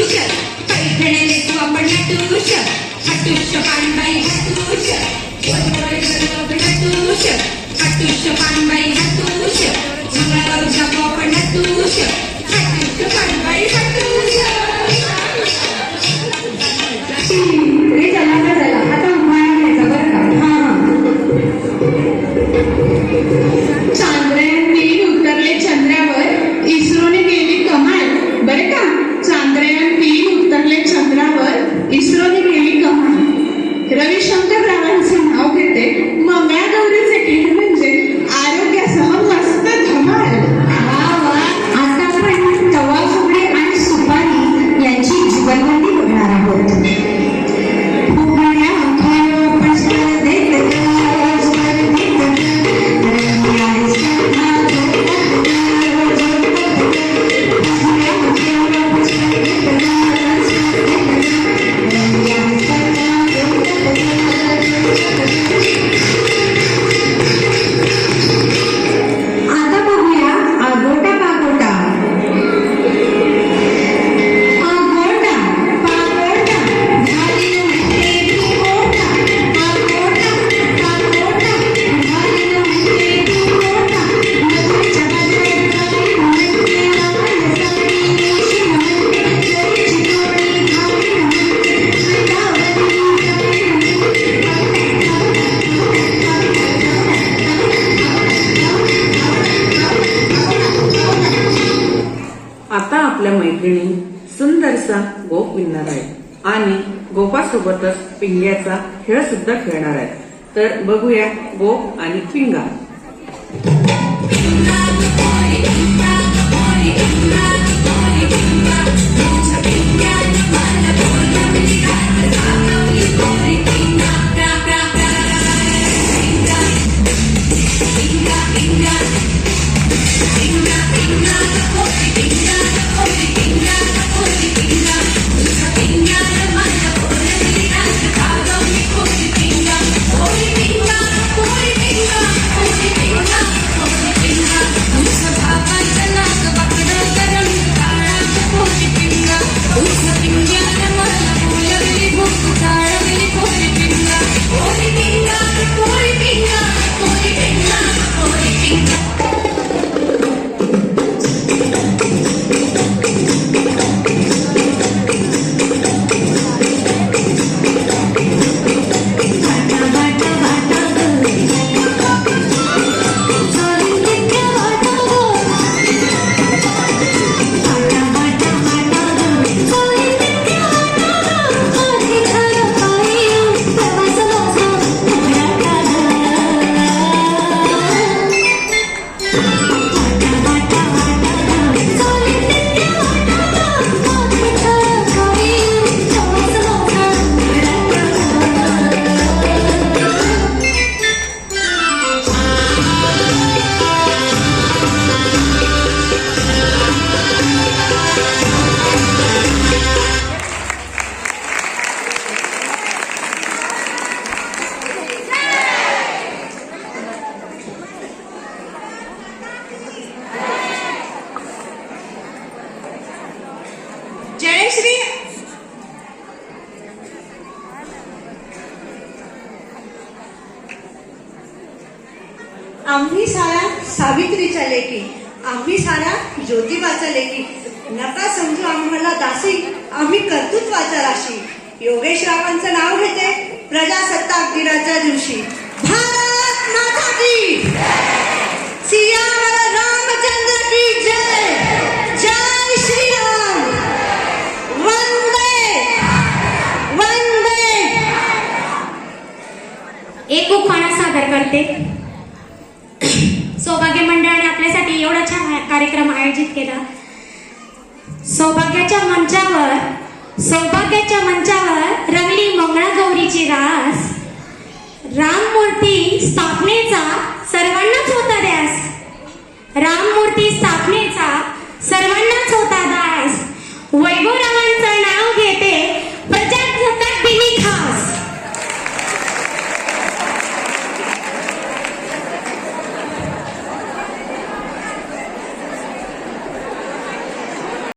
हटूश पैठणे लेकू आपण हटूश हटूश पानबाई हटूश हटूश हटूश पानबाई हटूश मंगळागौर जाऊ आपण हटूश हटूश पानबाई हटूश हे चला आता उमाळा घ्यायचा बरं का. चांद्रयान 3 उतरले चंद्रावर इस्रोने केली कमाल बरं का. चांद्रयान 3 उतरले चंद्रावर इस्रोने केली कमाल. रविशंकर रावांचं नाव घेते. मंगळागौरीचे केले म्हणजे आरोग्यासह मस्त धमाल. आता आपण तवा फुगडी आणि सुपारी यांची जीवनबंदी बघणार आहोत. आता आपल्या मैत्रिणी सुंदरसा गोप विणणार आहेत आणि गोपासोबतच पिंग्याचा खेळ सुद्धा खेळणार आहेत. तर बघूया गोप आणि पिंगा. जयश्री आम्ही सारा सावित्रीच्या लेकी, आम्ही सारा ज्योतिबाच्या लेकी. नका समजू आम्हाला दासी, आम्ही कर्तृत्वाच्या राशी. योगेश रावांचं नाव घेते प्रजासत्ताक दिनाच्या दिवशी. भारत माता की सियावर रामचंद्र की जय. जय श्रीराम. वंदे वंदे. एक उखाणा सादर करते. सौभाग्य मंडळाने आपल्यासाठी एवढा छान कार्यक्रम आयोजित केला. सौभाग्याच्या मंचावर रंगली मंगळागौरीची रास. राममूर्ती स्थापनेचा सर्वांनाच होता ध्यास. राममूर्ती स्थापनेचा सर्वांनाच